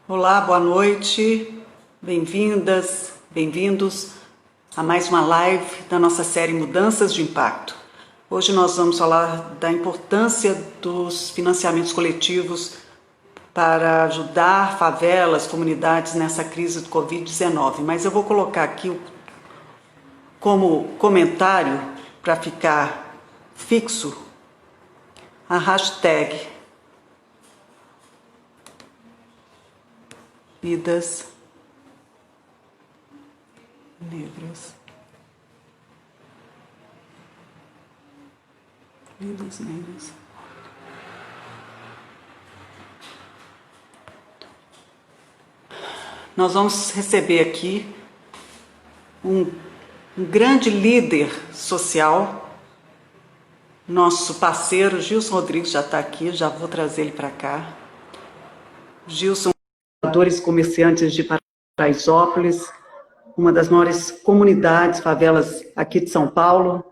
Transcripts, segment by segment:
Olá, boa noite, bem-vindas, bem-vindos a mais uma live da nossa série Mudanças de Impacto. Hoje nós vamos falar da importância dos financiamentos coletivos para ajudar favelas, comunidades nessa crise do Covid-19. Mas eu vou colocar aqui como comentário, para ficar fixo, a hashtag Vidas Negras. Vidas Negras. Nós vamos receber aqui um grande líder social, nosso parceiro Gilson Rodrigues já está aqui, já vou trazer ele para cá. Gilson, comerciantes de Paraisópolis, uma das maiores comunidades, favelas aqui de São Paulo,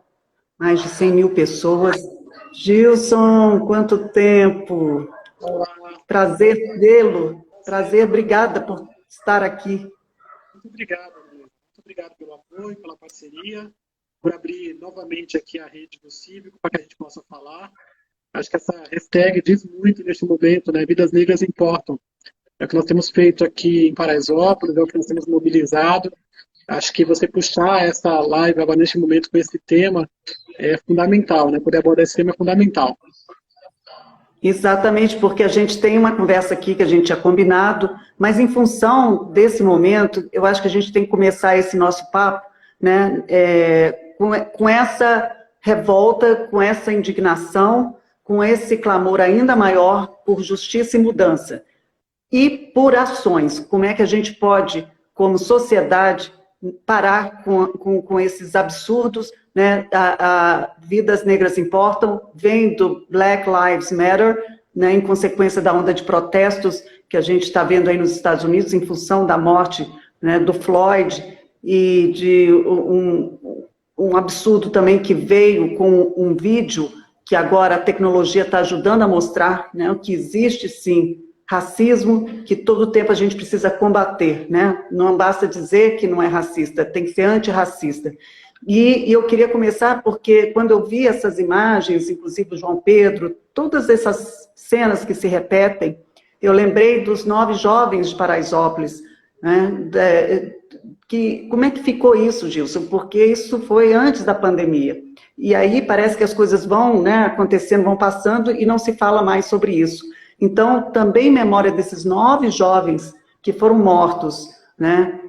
mais de 100 mil pessoas. Gilson, quanto tempo! Prazer vê-lo, prazer, obrigada por estar aqui. Muito obrigado, André. Muito obrigado pelo apoio, pela parceria, por abrir novamente aqui a rede do Cívico para que a gente possa falar. Acho que essa hashtag diz muito neste momento, né? Vidas Negras Importam. É o que nós temos feito aqui em Paraisópolis, é o que nós temos mobilizado. Acho que você puxar essa live agora neste momento com esse tema é fundamental, né? Poder abordar esse tema é fundamental. Exatamente, porque a gente tem uma conversa aqui que a gente tinha combinado, mas em função desse momento, eu acho que a gente tem que começar esse nosso papo, né, com essa revolta, com essa indignação, com esse clamor ainda maior por justiça e mudança. E por ações, como é que a gente pode, como sociedade, parar com esses absurdos, né? Vidas Negras Importam, vem do Black Lives Matter, né? Em consequência da onda de protestos que a gente está vendo aí nos Estados Unidos, em função da morte, né, do Floyd, e de um absurdo também que veio com um vídeo que agora a tecnologia está ajudando a mostrar, né, que existe sim racismo, que todo tempo a gente precisa combater, né? Não basta dizer que não é racista, tem que ser antirracista. E eu queria começar porque quando eu vi essas imagens, inclusive o João Pedro, todas essas cenas que se repetem, eu lembrei dos 9 jovens de Paraisópolis, né? Como é que ficou isso, Gilson? Porque isso foi antes da pandemia. E aí parece que as coisas vão, né, acontecendo, vão passando e não se fala mais sobre isso. Então, também em memória desses 9 jovens que foram mortos, né,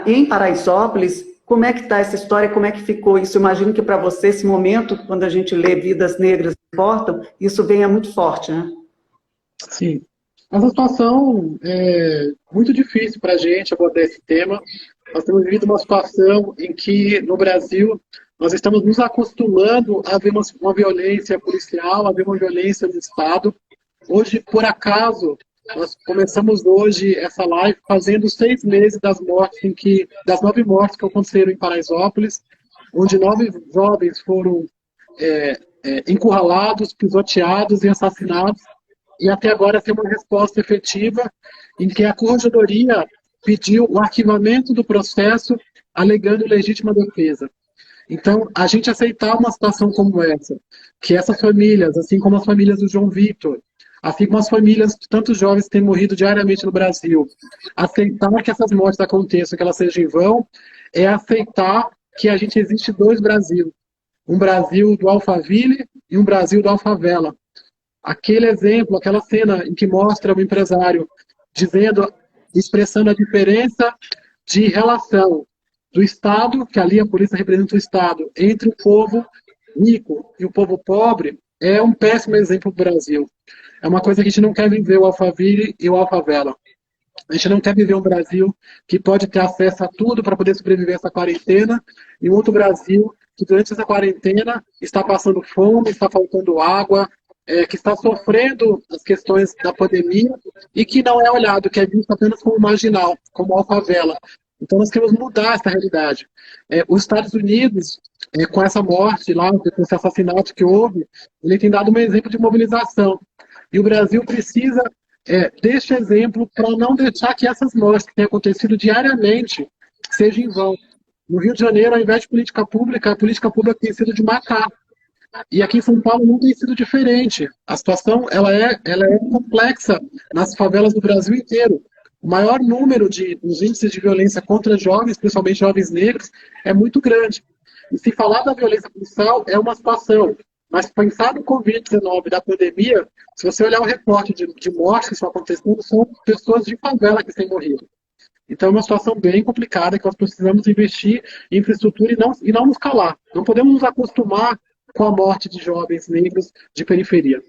em Paraisópolis, como é que está essa história, como é que ficou isso? Eu imagino que para você, esse momento, quando a gente lê Vidas Negras Importam, isso venha muito forte, né? Sim. Essa situação é muito difícil para a gente abordar esse tema. Nós temos vivido uma situação em que, no Brasil, nós estamos nos acostumando a ver uma violência policial, a ver uma violência do Estado. Hoje, por acaso, nós começamos hoje essa live fazendo 6 meses das 9 mortes que aconteceram em Paraisópolis, onde 9 jovens foram encurralados, pisoteados e assassinados, e até agora tem uma resposta efetiva em que a Corregedoria pediu o arquivamento do processo alegando legítima defesa. Então, a gente aceitar uma situação como essa, que essas famílias, assim como as famílias do João Vitor, assim como as famílias de tantos jovens que têm morrido diariamente no Brasil, aceitar que essas mortes aconteçam, que elas sejam em vão, é aceitar que a gente existe 2 Brasil. Um Brasil do Alphaville e um Brasil do Alfavela. Aquele exemplo, aquela cena em que mostra o empresário expressando a diferença de relação do Estado, que ali a polícia representa o Estado, entre o povo rico e o povo pobre, é um péssimo exemplo do Brasil. É uma coisa que a gente não quer viver o Alphaville e o Alfavela. A gente não quer viver um Brasil que pode ter acesso a tudo para poder sobreviver essa quarentena, e um outro Brasil que durante essa quarentena está passando fome, está faltando água, que está sofrendo as questões da pandemia e que não é olhado, que é visto apenas como marginal, como alfavela. Então nós queremos mudar essa realidade. Os Estados Unidos, com essa morte lá, com esse assassinato que houve, ele tem dado um exemplo de mobilização. E o Brasil precisa deste exemplo para não deixar que essas mortes que têm acontecido diariamente sejam em vão. No Rio de Janeiro, ao invés de política pública, a política pública tem sido de matar. E aqui em São Paulo não tem sido diferente. A situação ela é complexa nas favelas do Brasil inteiro. O maior número dos índices de violência contra jovens, principalmente jovens negros, é muito grande. E se falar da violência policial é uma situação, mas pensar no Covid-19, da pandemia, se você olhar o recorte de mortes que estão acontecendo, são pessoas de favela que têm morrido. Então é uma situação bem complicada que nós precisamos investir em infraestrutura e não nos calar. Não podemos nos acostumar com a morte de jovens negros de periferia.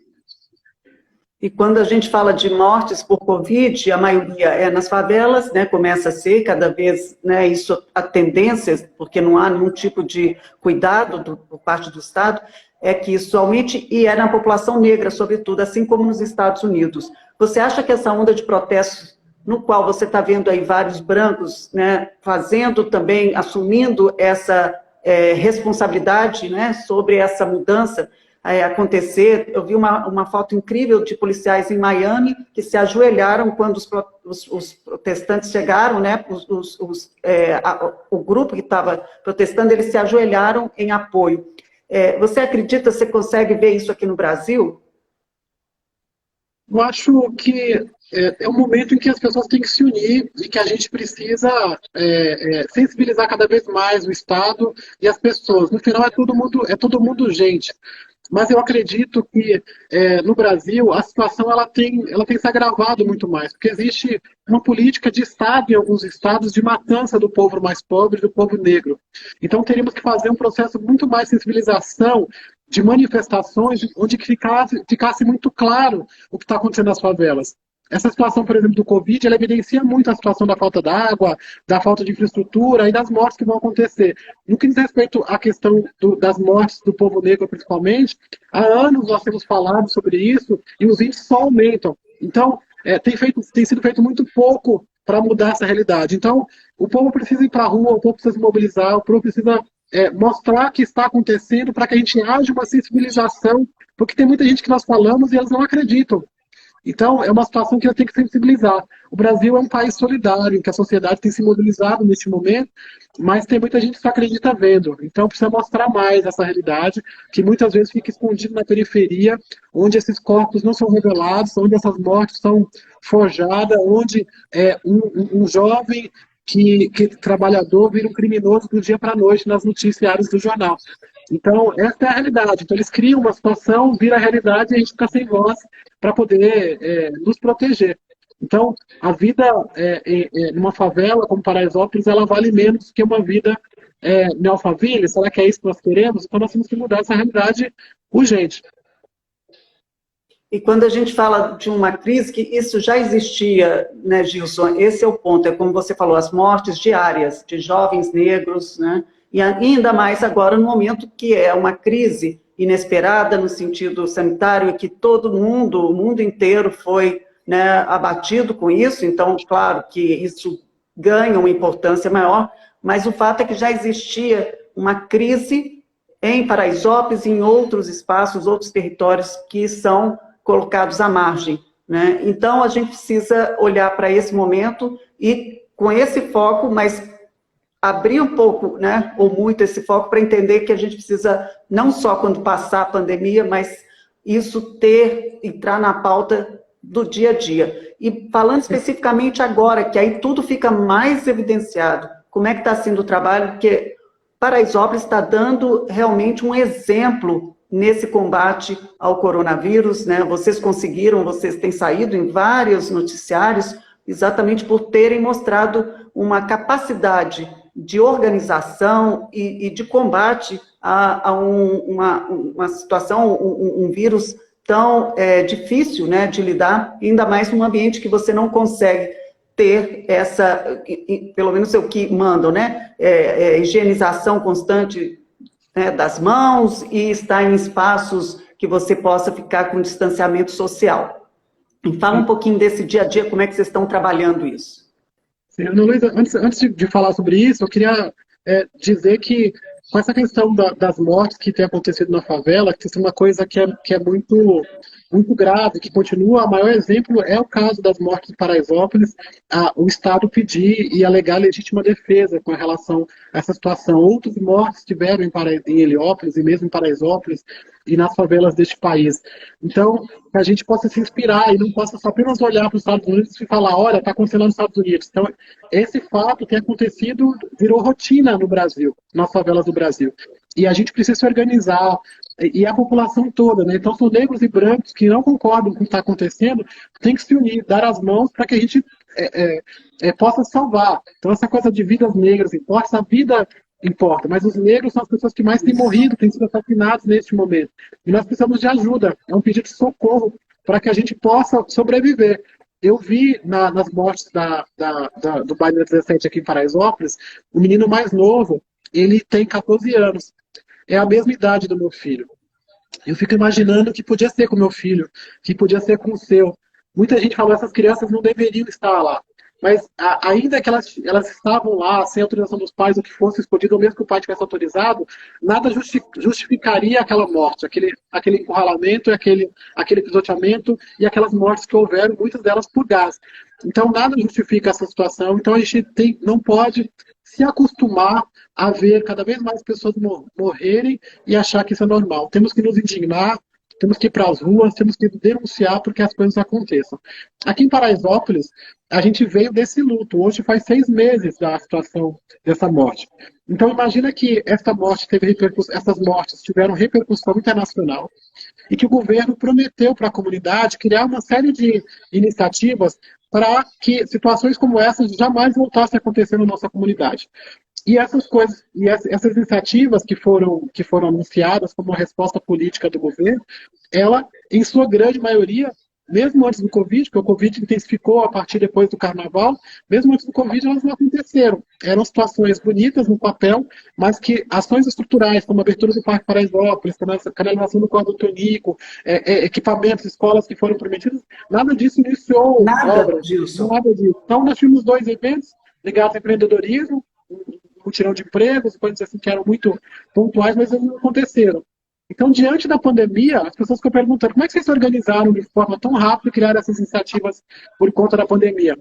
E quando a gente fala de mortes por Covid, a maioria é nas favelas, né, começa a ser cada vez, né, isso a tendência, porque não há nenhum tipo de cuidado por parte do Estado, é que isso aumente, e é na população negra, sobretudo, assim como nos Estados Unidos. Você acha que essa onda de protestos, no qual você está vendo aí vários brancos, né, fazendo também, assumindo essa responsabilidade, né, sobre essa mudança acontecer? Eu vi uma foto incrível de policiais em Miami que se ajoelharam quando os protestantes chegaram, né, o grupo que estava protestando, eles se ajoelharam em apoio. Você acredita, você consegue ver isso aqui no Brasil? Eu acho que é um momento em que as pessoas têm que se unir e que a gente precisa sensibilizar cada vez mais o Estado e as pessoas. No final é todo mundo gente. Mas eu acredito que no Brasil a situação ela tem se agravado muito mais, porque existe uma política de Estado em alguns estados de matança do povo mais pobre, do povo negro. Então teríamos que fazer um processo muito mais de sensibilização, de manifestações, onde ficasse muito claro o que está acontecendo nas favelas. Essa situação, por exemplo, do Covid, ela evidencia muito a situação da falta d'água, da falta de infraestrutura e das mortes que vão acontecer. No que diz respeito à questão das mortes do povo negro, principalmente, há anos nós temos falado sobre isso e os índices só aumentam. Então, tem sido feito muito pouco para mudar essa realidade. Então, o povo precisa ir para a rua, o povo precisa se mobilizar, o povo precisa mostrar o que está acontecendo para que a gente haja uma sensibilização, porque tem muita gente que nós falamos e elas não acreditam. Então, é uma situação que eu tenho que sensibilizar. O Brasil é um país solidário, em que a sociedade tem se mobilizado neste momento, mas tem muita gente que só acredita vendo. Então, precisa mostrar mais essa realidade, que muitas vezes fica escondido na periferia, onde esses corpos não são revelados, onde essas mortes são forjadas, onde um jovem que trabalhador vira um criminoso do dia para a noite nas noticiários do jornal. Então, essa é a realidade. Então, eles criam uma situação, vira a realidade e a gente fica sem voz para poder nos proteger. Então, a vida numa favela como Paraisópolis, ela vale menos que uma vida em Alphaville. Será que é isso que nós queremos? Então, nós temos que mudar essa realidade urgente. E quando a gente fala de uma crise, que isso já existia, né, Gilson? Esse é o ponto, é como você falou, as mortes diárias de jovens negros, né? E ainda mais agora no momento que é uma crise inesperada no sentido sanitário, e que todo mundo, o mundo inteiro foi, né, abatido com isso. Então, claro que isso ganha uma importância maior, mas o fato é que já existia uma crise em Paraisópolis e em outros espaços, outros territórios que são colocados à margem, né? Então, a gente precisa olhar para esse momento e com esse foco, mas abrir um pouco, né, ou muito esse foco para entender que a gente precisa, não só quando passar a pandemia, mas isso entrar na pauta do dia a dia. E falando especificamente agora, que aí tudo fica mais evidenciado, como é que está sendo o trabalho, porque Paraisópolis está dando realmente um exemplo nesse combate ao coronavírus, né? Vocês têm saído em vários noticiários, exatamente por terem mostrado uma capacidade de organização e de combate a uma situação, um vírus tão difícil, né, de lidar, ainda mais num ambiente que você não consegue ter essa, pelo menos é o que mandam, né, higienização constante, né, das mãos e estar em espaços que você possa ficar com distanciamento social. E fala um pouquinho desse dia a dia, como é que vocês estão trabalhando isso? Ana Luísa, antes de falar sobre isso, eu queria dizer que com essa questão das mortes que tem acontecido na favela, que isso é uma coisa que é muito, muito grave, que continua, o maior exemplo é o caso das mortes de Paraisópolis, o Estado pedir e alegar legítima defesa com relação a essa situação. Outras mortes tiveram em Heliópolis e mesmo em Paraisópolis e nas favelas deste país. Então, que a gente possa se inspirar e não possa só apenas olhar para os Estados Unidos e falar, olha, está acontecendo nos Estados Unidos. Então, esse fato tem acontecido, virou rotina no Brasil, nas favelas do Brasil. E a gente precisa se organizar, e a população toda, né? Então, são negros e brancos que não concordam com o que está acontecendo, tem que se unir, dar as mãos para que a gente possa salvar. Então, essa coisa de vidas negras importa, a vida importa, mas os negros são as pessoas que mais têm morrido, têm sido assassinados neste momento. E nós precisamos de ajuda, é um pedido de socorro para que a gente possa sobreviver. Eu vi nas mortes do baile 17 aqui em Paraisópolis, o menino mais novo, ele tem 14 anos. É a mesma idade do meu filho. Eu fico imaginando o que podia ser com o meu filho, que podia ser com o seu. Muita gente falou que essas crianças não deveriam estar lá. Mas ainda que elas estavam lá, sem autorização dos pais, ou que fosse escondido, ou mesmo que o pai tivesse autorizado, nada justificaria aquela morte, aquele encurralamento, aquele pisoteamento e aquelas mortes que houveram, muitas delas por gás. Então, nada justifica essa situação. Então, a gente não pode se acostumar a ver cada vez mais pessoas morrerem e achar que isso é normal. Temos que nos indignar, temos que ir para as ruas, temos que denunciar porque as coisas aconteçam. Aqui em Paraisópolis, a gente veio desse luto. Hoje faz 6 meses da situação dessa morte. Então, imagina que essas mortes tiveram repercussão internacional e que o governo prometeu para a comunidade criar uma série de iniciativas para que situações como essas jamais voltassem a acontecer na nossa comunidade. E essas coisas, essas iniciativas que foram anunciadas como uma resposta política do governo, ela, em sua grande maioria, mesmo antes do Covid, porque o Covid intensificou a partir depois do Carnaval, mesmo antes do Covid, elas não aconteceram. Eram situações bonitas no papel, mas que ações estruturais, como a abertura do Parque Paraisópolis, canalização do Córrego Tonico, equipamentos, escolas que foram prometidas, nada disso iniciou nada disso. Nada disso. Então, nós tivemos 2 eventos ligados ao empreendedorismo, mutirão de empregos, coisas assim que eram muito pontuais, mas eles não aconteceram. Então, diante da pandemia, as pessoas ficam perguntando como é que vocês se organizaram de forma tão rápida e criaram essas iniciativas por conta da pandemia?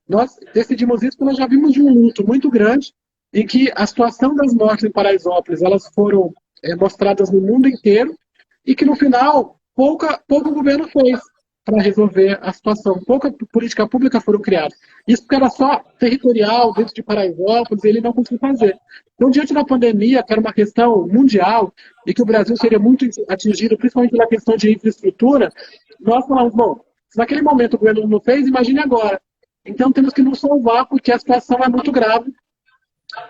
Nós decidimos isso porque nós já vimos de um luto muito grande em que a situação das mortes em Paraisópolis, elas foram mostradas no mundo inteiro e que, no final, pouco o governo fez para resolver a situação. Pouca política pública foram criadas. Isso porque era só territorial, dentro de Paraisópolis, e ele não conseguiu fazer. Então, diante da pandemia, que era uma questão mundial, e que o Brasil seria muito atingido, principalmente pela questão de infraestrutura, nós falamos, bom, se naquele momento o governo não fez, imagine agora. Então, temos que nos salvar, porque a situação é muito grave.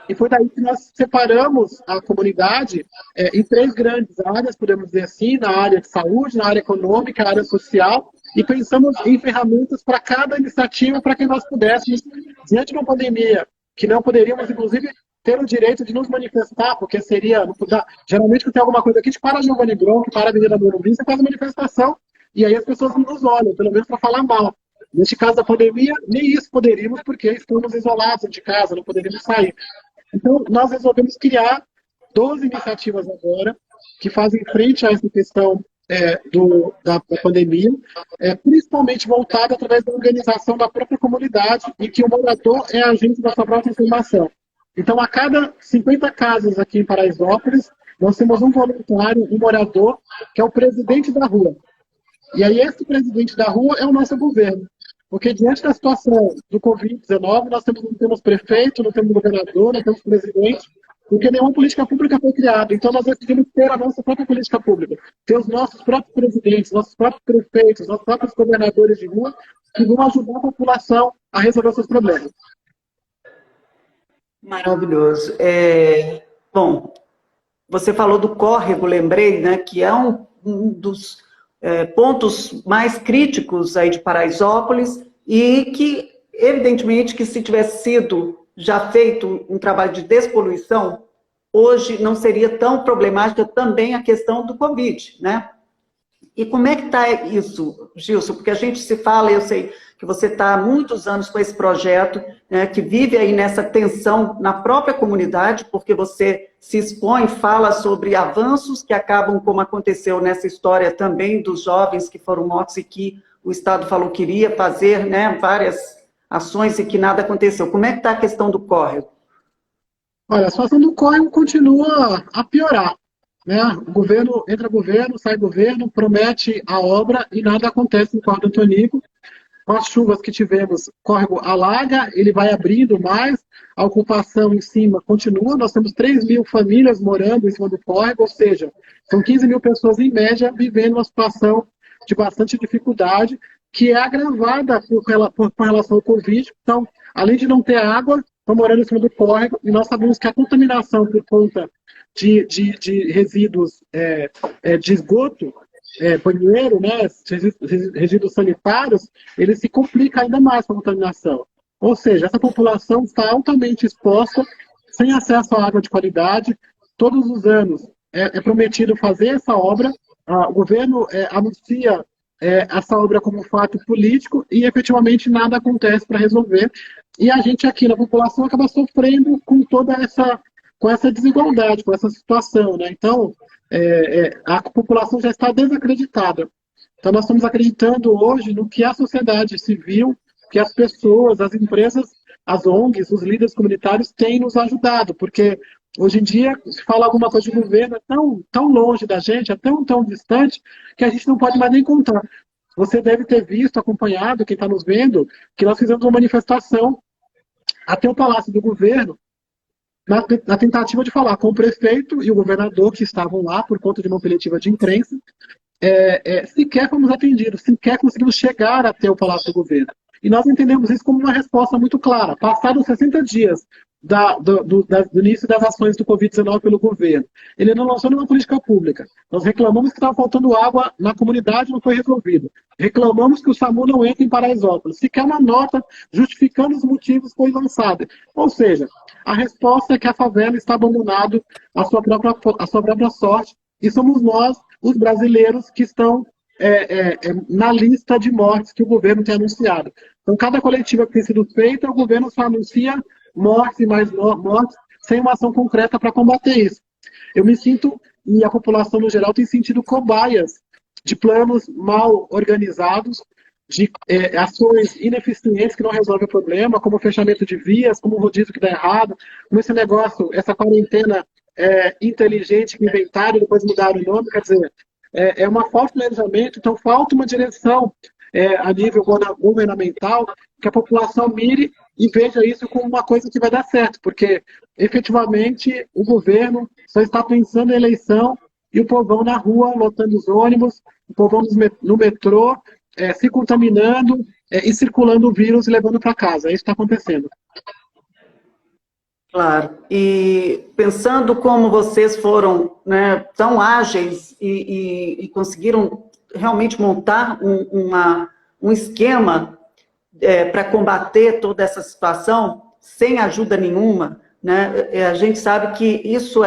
E foi daí que nós separamos a comunidade em 3 grandes áreas, podemos dizer assim, na área de saúde, na área econômica, na área social, e pensamos em ferramentas para cada iniciativa, para que nós pudéssemos, diante de uma pandemia, que não poderíamos, inclusive, ter o direito de nos manifestar, porque seria, geralmente, quando tem alguma coisa aqui, a gente para a Giovanni Bronco, para a Avenida Morumbi, você faz a manifestação, e aí as pessoas não nos olham, pelo menos para falar mal. Neste caso da pandemia, nem isso poderíamos, porque estamos isolados de casa, não poderíamos sair. Então, nós resolvemos criar 12 iniciativas agora, que fazem frente a essa questão da pandemia, principalmente voltada através da organização da própria comunidade, em que o morador é agente da sua própria informação. Então, a cada 50 casas aqui em Paraisópolis, nós temos um voluntário, um morador, que é o presidente da rua. E aí, esse presidente da rua é o nosso governo. Porque diante da situação do Covid-19, nós não temos prefeito, não temos governador, não temos presidente, porque nenhuma política pública foi criada. Então, nós decidimos ter a nossa própria política pública, ter os nossos próprios presidentes, nossos próprios prefeitos, nossos próprios governadores de rua, que vão ajudar a população a resolver seus problemas. Maravilhoso. Bom, você falou do córrego, lembrei, né, que é um dos pontos mais críticos aí de Paraisópolis e que, evidentemente, que se tivesse sido já feito um trabalho de despoluição, hoje não seria tão problemática também a questão do Covid, né? E como é que está isso, Gilson? Porque a gente se fala, eu sei que você está há muitos anos com esse projeto, né, que vive aí nessa tensão na própria comunidade, porque você se expõe, fala sobre avanços que acabam, como aconteceu nessa história também dos jovens que foram mortos e que o Estado falou que iria fazer, né, várias ações e que nada aconteceu. Como é que está a questão do córrego? Olha, a situação do córrego continua a piorar, né? O governo, entra governo, sai governo, promete a obra e nada acontece no Córrego do Antonico. Com as chuvas que tivemos, o córrego alaga, ele vai abrindo mais, a ocupação em cima continua, nós temos 3 mil famílias morando em cima do córrego, ou seja, são 15 mil pessoas em média vivendo uma situação de bastante dificuldade, que é agravada por relação ao Covid. Então, além de não ter água, estão morando em cima do córrego, e nós sabemos que a contaminação por conta de resíduos de esgoto, banheiro, né, resíduos sanitários, ele se complica ainda mais com a contaminação. Ou seja, essa população está altamente exposta, sem acesso à água de qualidade. Todos os anos é prometido fazer essa obra, o governo anuncia essa obra como fato político e efetivamente nada acontece para resolver. E a gente aqui na população acaba sofrendo com toda essa desigualdade, com essa situação, né? Então, a população já está desacreditada. Então, nós estamos acreditando hoje no que a sociedade civil, que as pessoas, as empresas, as ONGs, os líderes comunitários têm nos ajudado, porque hoje em dia, se fala alguma coisa de governo, é tão longe da gente, é tão distante, que a gente não pode mais nem contar. Você deve ter visto, acompanhado, quem está nos vendo, que nós fizemos uma manifestação até o Palácio do Governo, na tentativa de falar com o prefeito e o governador que estavam lá por conta de uma coletiva de imprensa, sequer fomos atendidos, sequer conseguimos chegar até o Palácio do Governo. E nós entendemos isso como uma resposta muito clara. Passados 60 dias do início das ações do Covid-19 pelo governo, ele não lançou nenhuma política pública. Nós reclamamos que estava faltando água na comunidade, não foi resolvido. Reclamamos que o SAMU não entra em Paraisópolis. Sequer uma nota justificando os motivos foi lançada. Ou seja, a resposta é que a favela está abandonada à sua própria sorte, e somos nós, os brasileiros, que estão na lista de mortes que o governo tem anunciado. Então, cada coletiva que tem sido feita, o governo só anuncia mortes e mais mortes, sem uma ação concreta para combater isso. Eu me sinto, e a população no geral tem sentido cobaias de planos mal organizados, de ações ineficientes que não resolvem o problema, como o fechamento de vias, como o rodízio que dá errado, como esse negócio, essa quarentena inteligente que inventaram e depois mudaram o nome, quer dizer, é uma falta de planejamento, então falta uma direção a nível governamental, que a população mire e veja isso como uma coisa que vai dar certo, porque efetivamente o governo só está pensando em eleição e o povão na rua, lotando os ônibus, o povão no metrô, se contaminando e circulando o vírus e levando para casa. É isso que está acontecendo. Claro. E pensando como vocês foram, né, tão ágeis e conseguiram realmente montar um esquema para combater toda essa situação sem ajuda nenhuma, né? A gente sabe que isso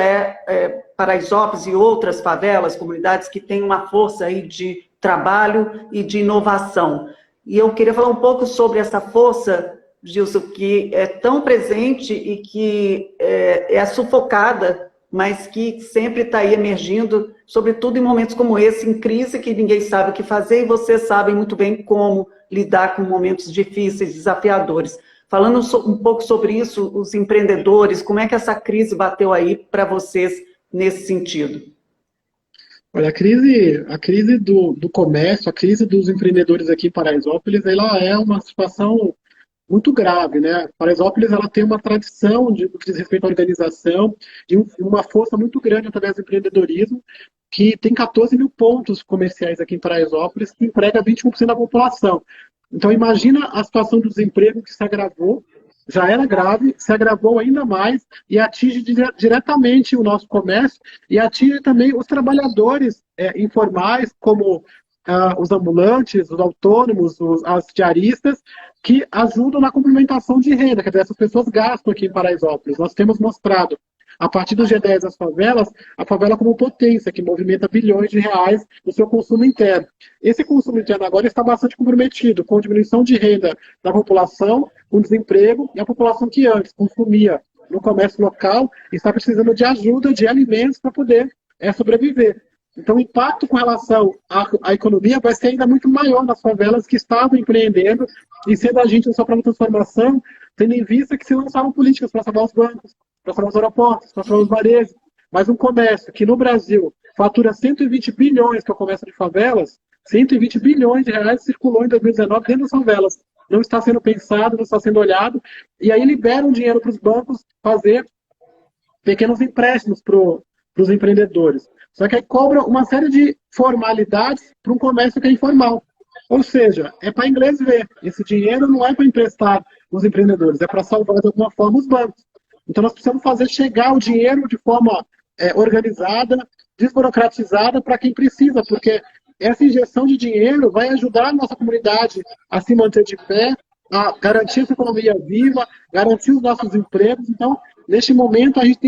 Paraisópolis e outras favelas, comunidades que têm uma força aí de trabalho e de inovação. E eu queria falar um pouco sobre essa força, Gilson, que é tão presente e que é sufocada, mas que sempre está aí emergindo, sobretudo em momentos como esse, em crise, que ninguém sabe o que fazer, e vocês sabem muito bem como lidar com momentos difíceis, desafiadores. Falando um pouco sobre isso, os empreendedores, como é que essa crise bateu aí para vocês nesse sentido? Olha, a crise do comércio, a crise dos empreendedores aqui em Paraisópolis, ela é uma situação muito grave, né? Paraisópolis, ela tem uma tradição de que diz respeito à organização e uma força muito grande através do empreendedorismo, que tem 14 mil pontos comerciais aqui em Paraisópolis, que emprega 21% da população. Então, imagina a situação do desemprego que se agravou, já era grave, se agravou ainda mais e atinge diretamente o nosso comércio e atinge também os trabalhadores informais, como os ambulantes, os autônomos, as diaristas, que ajudam na complementação de renda. Quer dizer, essas pessoas gastam aqui em Paraisópolis. Nós temos mostrado a partir do G10 das favelas, a favela como potência, que movimenta bilhões de reais no seu consumo interno. Esse consumo interno agora está bastante comprometido com diminuição de renda da população, com desemprego, e a população que antes consumia no comércio local está precisando de ajuda de alimentos para poder sobreviver. Então, o impacto com relação à economia vai ser ainda muito maior nas favelas que estavam empreendendo e sendo agentes da sua própria transformação, tendo em vista que se lançavam políticas para salvar os bancos, para salvar os aeroportos, para salvar os varejos. Mas um comércio que no Brasil fatura 120 bilhões, que é o comércio de favelas, 120 bilhões de reais circulou em 2019 dentro das favelas. Não está sendo pensado, não está sendo olhado, e aí liberam dinheiro para os bancos fazer pequenos empréstimos para os empreendedores. Só que aí cobra uma série de formalidades para um comércio que é informal. Ou seja, é para inglês ver. Esse dinheiro não é para emprestar os empreendedores, é para salvar de alguma forma os bancos. Então nós precisamos fazer chegar o dinheiro de forma organizada, desburocratizada para quem precisa, porque essa injeção de dinheiro vai ajudar a nossa comunidade a se manter de pé, a garantir essa economia viva, garantir os nossos empregos. Então, neste momento, a gente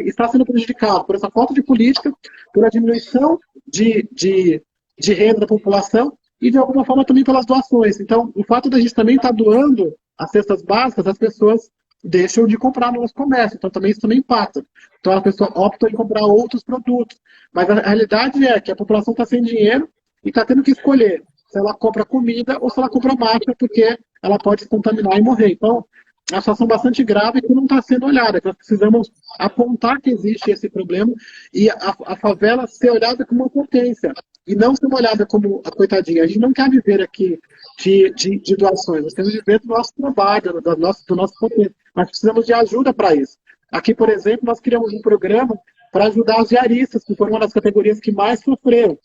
está sendo prejudicado por essa falta de política, por a diminuição de renda da população e, de alguma forma, também pelas doações. Então, o fato da gente também estar doando as cestas básicas, as pessoas deixam de comprar no nosso comércio. Então, também isso também impacta. Então, a pessoa opta em comprar outros produtos. Mas a realidade é que a população está sem dinheiro e está tendo que escolher se ela compra comida ou se ela compra máscara, porque ela pode se contaminar e morrer. Então, é uma situação bastante grave que não está sendo olhada, que nós precisamos apontar que existe esse problema e a favela ser olhada como uma potência e não ser olhada como a coitadinha. A gente não quer viver aqui de doações, nós temos que viver do nosso trabalho, do nosso potência. Nós precisamos de ajuda para isso. Aqui, por exemplo, nós criamos um programa para ajudar os diaristas, que foram uma das categorias que mais sofreram.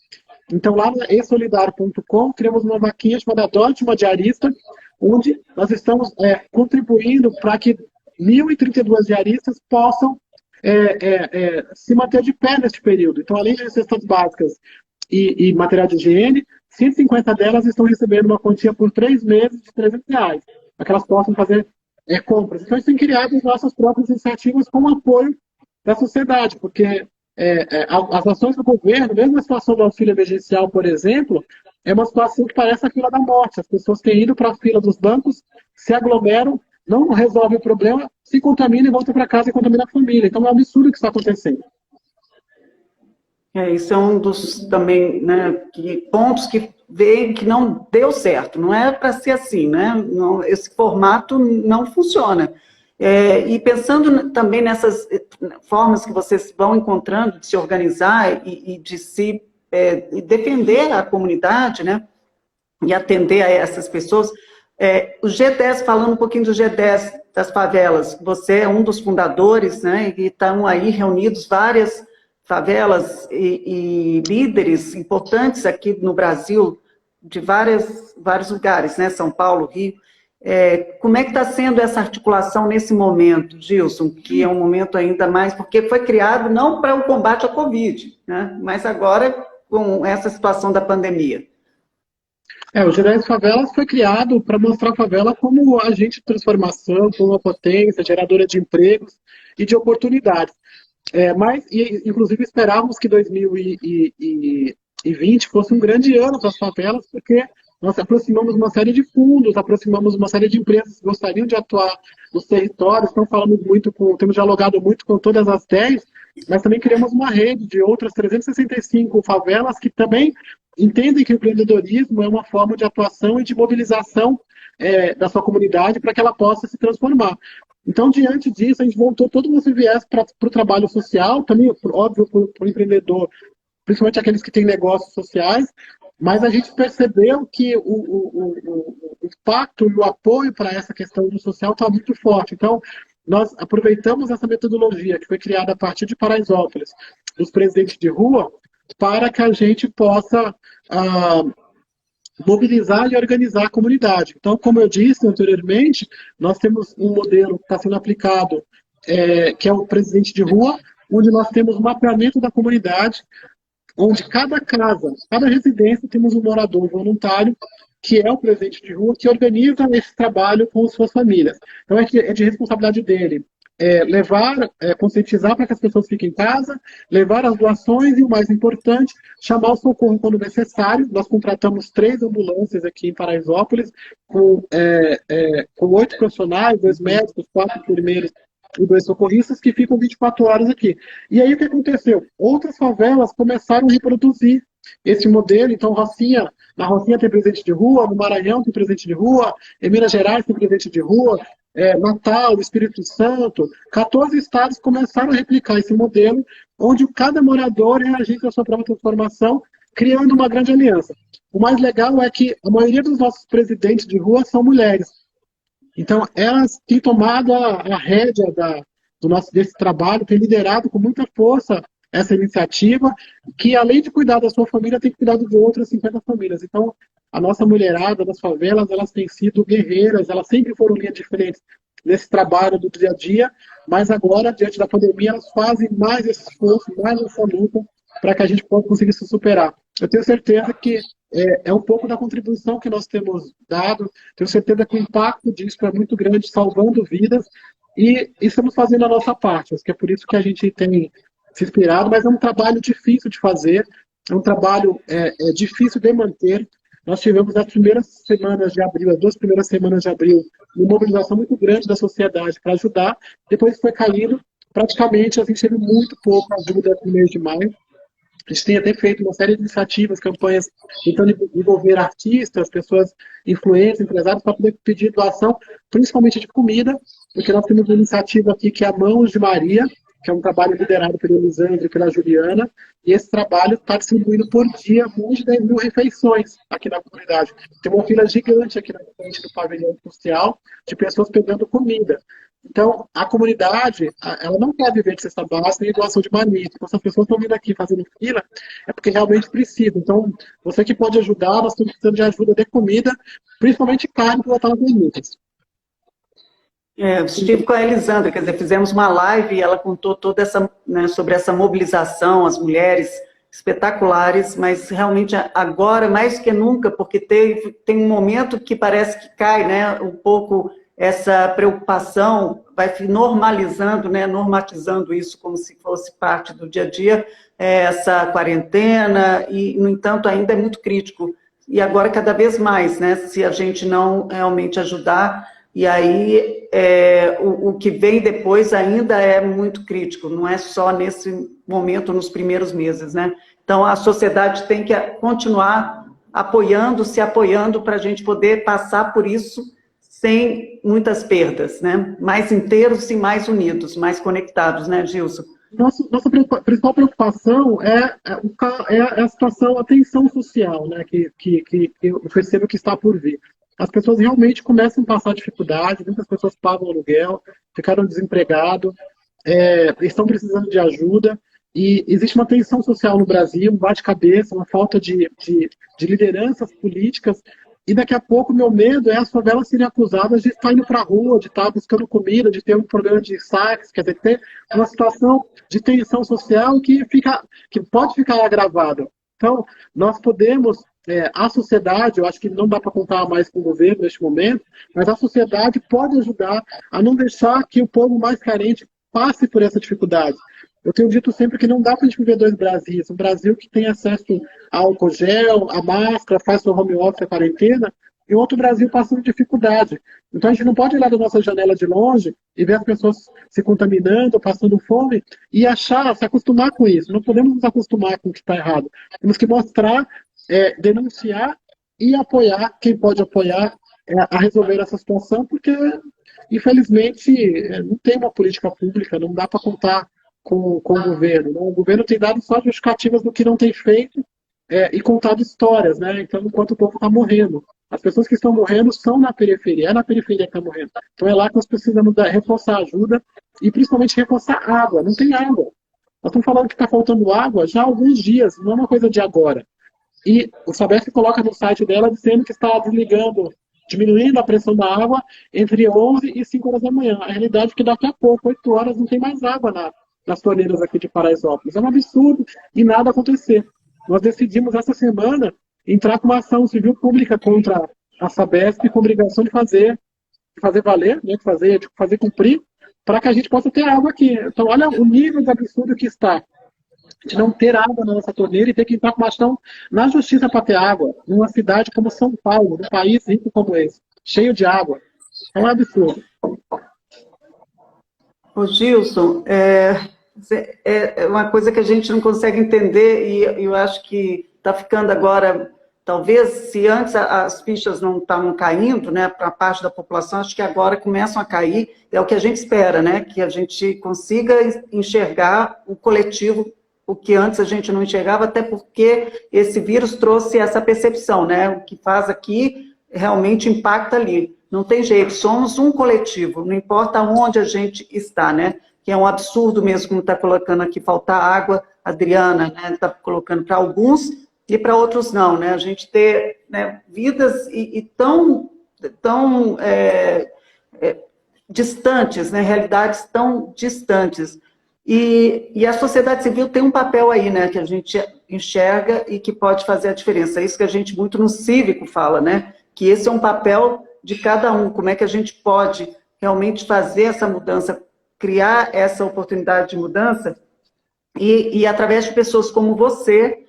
Então, lá no esolidário.com, criamos uma vaquinha chamada Adote uma Diarista, onde nós estamos contribuindo para que 1.032 diaristas possam se manter de pé neste período. Então, além de cestas básicas e material de higiene, 150 delas estão recebendo uma quantia por 3 meses de R$300, para que elas possam fazer compras. Então, a gente tem criado as nossas próprias iniciativas com o apoio da sociedade, porque as ações do governo, mesmo a situação do auxílio emergencial, por exemplo, é uma situação que parece a fila da morte. As pessoas têm ido para a fila dos bancos, se aglomeram, não resolvem o problema, se contaminam e voltam para casa e contaminam a família. Então é um absurdo o que está acontecendo. Isso é um dos também, né, pontos que veem que não deu certo. Não é para ser assim, né? Não, esse formato não funciona. E pensando também nessas formas que vocês vão encontrando de se organizar e de se defender a comunidade, né, e atender a essas pessoas, o G10, falando um pouquinho do G10 das favelas, você é um dos fundadores, né, e estão aí reunidos várias favelas e líderes importantes aqui no Brasil, de vários lugares, né, São Paulo, Rio. Como é que está sendo essa articulação nesse momento, Gilson, que é um momento ainda mais, porque foi criado não para o combate à Covid, né, mas agora com essa situação da pandemia? O G10 Favelas foi criado para mostrar a favela como agente de transformação, como uma potência, geradora de empregos e de oportunidades. Mas, inclusive, esperávamos que 2020 fosse um grande ano para as favelas, porque nós aproximamos uma série de fundos, aproximamos uma série de empresas que gostariam de atuar nos territórios, temos dialogado muito com todas as 10, mas também criamos uma rede de outras 365 favelas que também entendem que o empreendedorismo é uma forma de atuação e de mobilização da sua comunidade para que ela possa se transformar. Então, diante disso, a gente voltou todo o nosso viés para o trabalho social, também, óbvio, para o empreendedor, principalmente aqueles que têm negócios sociais, mas a gente percebeu que o impacto e o apoio para essa questão do social está muito forte. Então, nós aproveitamos essa metodologia que foi criada a partir de Paraisópolis, dos presidentes de rua, para que a gente possa mobilizar e organizar a comunidade. Então, como eu disse anteriormente, nós temos um modelo que está sendo aplicado, que é o presidente de rua, onde nós temos um mapeamento da comunidade, onde cada casa, cada residência, temos um morador voluntário, que é o presidente de rua, que organiza esse trabalho com suas famílias. Então, é de responsabilidade dele conscientizar para que as pessoas fiquem em casa, levar as doações e, o mais importante, chamar o socorro quando necessário. Nós contratamos 3 ambulâncias aqui em Paraisópolis, com 8 profissionais, 2 médicos, 4 enfermeiros e 2 socorristas que ficam 24 horas aqui. E aí o que aconteceu? Outras favelas começaram a reproduzir esse modelo. Então, na Rocinha tem presente de rua, no Maranhão tem presente de rua, em Minas Gerais tem presente de rua, Natal, Espírito Santo, 14 estados começaram a replicar esse modelo, onde cada morador é agente da sua própria transformação, criando uma grande aliança. O mais legal é que a maioria dos nossos presidentes de rua são mulheres. Então, elas têm tomado a rédea desse trabalho, têm liderado com muita força essa iniciativa, que além de cuidar da sua família, tem que cuidar de outras 50 famílias. Então, a nossa mulherada das favelas, elas têm sido guerreiras, elas sempre foram linhas diferentes nesse trabalho do dia a dia, mas agora, diante da pandemia, elas fazem mais esse esforço, mais essa luta, para que a gente possa conseguir se superar. Eu tenho certeza que é um pouco da contribuição que nós temos dado, tenho certeza que o impacto disso é muito grande, salvando vidas, e estamos fazendo a nossa parte. Acho que é por isso que a gente tem se inspirado, mas é um trabalho difícil de fazer, é um trabalho difícil de manter. Nós tivemos as primeiras semanas de abril, as 2 primeiras semanas de abril, uma mobilização muito grande da sociedade para ajudar, depois foi caindo, praticamente a gente teve muito pouca ajuda no mês de maio. A gente tem até feito uma série de iniciativas, campanhas, tentando envolver artistas, pessoas influentes, empresários, para poder pedir doação, principalmente de comida, porque nós temos uma iniciativa aqui que é a Mãos de Maria, que é um trabalho liderado pelo Elisandro e pela Juliana, e esse trabalho está distribuindo por dia mais de 10 mil refeições aqui na comunidade. Tem uma fila gigante aqui na frente do pavilhão social de pessoas pegando comida. Então, a comunidade, ela não quer viver de cesta básica nem doação de marmita. Então, se as pessoas estão vindo aqui fazendo fila, é porque realmente precisam. Então, você que pode ajudar, nós estamos precisando de ajuda de comida, principalmente carne para botar nas marmitas. Eu estive com a Elisandra, quer dizer, fizemos uma live e ela contou toda essa, né, sobre essa mobilização, as mulheres espetaculares, mas realmente agora, mais que nunca, porque tem um momento que parece que cai, né, um pouco essa preocupação, vai normalizando, né, normatizando isso como se fosse parte do dia a dia, essa quarentena, e, no entanto, ainda é muito crítico. E agora, cada vez mais, né, se a gente não realmente ajudar, e aí o que vem depois ainda é muito crítico, não é só nesse momento, nos primeiros meses, né? Então, a sociedade tem que continuar se apoiando para a gente poder passar por isso sem muitas perdas, né? Mais inteiros e mais unidos, mais conectados, né, Gilson? Nossa principal preocupação é a situação, a tensão social, né, que eu percebo que está por vir. As pessoas realmente começam a passar dificuldade, muitas pessoas pagam aluguel, ficaram desempregados, estão precisando de ajuda, e existe uma tensão social no Brasil, um bate-cabeça, uma falta de lideranças políticas, e daqui a pouco meu medo é as favelas serem acusadas de estar indo para a rua, de estar buscando comida, de ter um problema de saques, quer dizer, ter uma situação de tensão social que pode ficar agravada. Então, nós podemos, a sociedade, eu acho que não dá para contar mais com o governo neste momento, mas a sociedade pode ajudar a não deixar que o povo mais carente passe por essa dificuldade. Eu tenho dito sempre que não dá para a gente viver 2 Brasis. Um Brasil que tem acesso a álcool gel, a máscara, faz seu home office, a quarentena, e outro Brasil passando dificuldade. Então a gente não pode olhar da nossa janela de longe e ver as pessoas se contaminando, passando fome, e se acostumar com isso. Não podemos nos acostumar com o que está errado. Temos que mostrar, denunciar e apoiar quem pode apoiar a resolver essa situação, porque, infelizmente, não tem uma política pública, não dá para contar com o governo. Né? O governo tem dado só justificativas do que não tem feito e contado histórias, né? Então, enquanto o povo está morrendo. As pessoas que estão morrendo são na periferia, é na periferia que está morrendo. Então é lá que nós precisamos reforçar a ajuda e principalmente reforçar água. Não tem água. Nós estamos falando que está faltando água já há alguns dias, não é uma coisa de agora. E o Sabesp coloca no site dela dizendo que está desligando, diminuindo a pressão da água entre 11 e 5 horas da manhã. A realidade é que daqui a pouco, 8 horas, não tem mais água nas torneiras aqui de Paraisópolis. É um absurdo e nada acontecer. Nós decidimos essa semana entrar com uma ação civil pública contra a Sabesp com obrigação de fazer valer, né, de fazer cumprir para que a gente possa ter água aqui. Então, olha o nível de absurdo que está de não ter água na nossa torneira e ter que entrar com bastão na justiça para ter água, numa cidade como São Paulo, num país rico como esse, cheio de água. É um absurdo. Ô Gilson, é uma coisa que a gente não consegue entender e eu acho que está ficando agora, talvez, se antes as fichas não estavam caindo, né, para parte da população, acho que agora começam a cair, é o que a gente espera, né, que a gente consiga enxergar o coletivo, o que antes a gente não enxergava, até porque esse vírus trouxe essa percepção, né, o que faz aqui realmente impacta ali. Não tem jeito, somos um coletivo, não importa onde a gente está, né? Que é um absurdo mesmo, como está colocando aqui, faltar água, Adriana, né? Está colocando para alguns e para outros não, né? A gente ter, né, vidas tão distantes, né? Realidades tão distantes. E a sociedade civil tem um papel aí, né? Que a gente enxerga e que pode fazer a diferença. É isso que a gente muito no cívico fala, né? Que esse é um papel de cada um, como é que a gente pode realmente fazer essa mudança, criar essa oportunidade de mudança, e através de pessoas como você,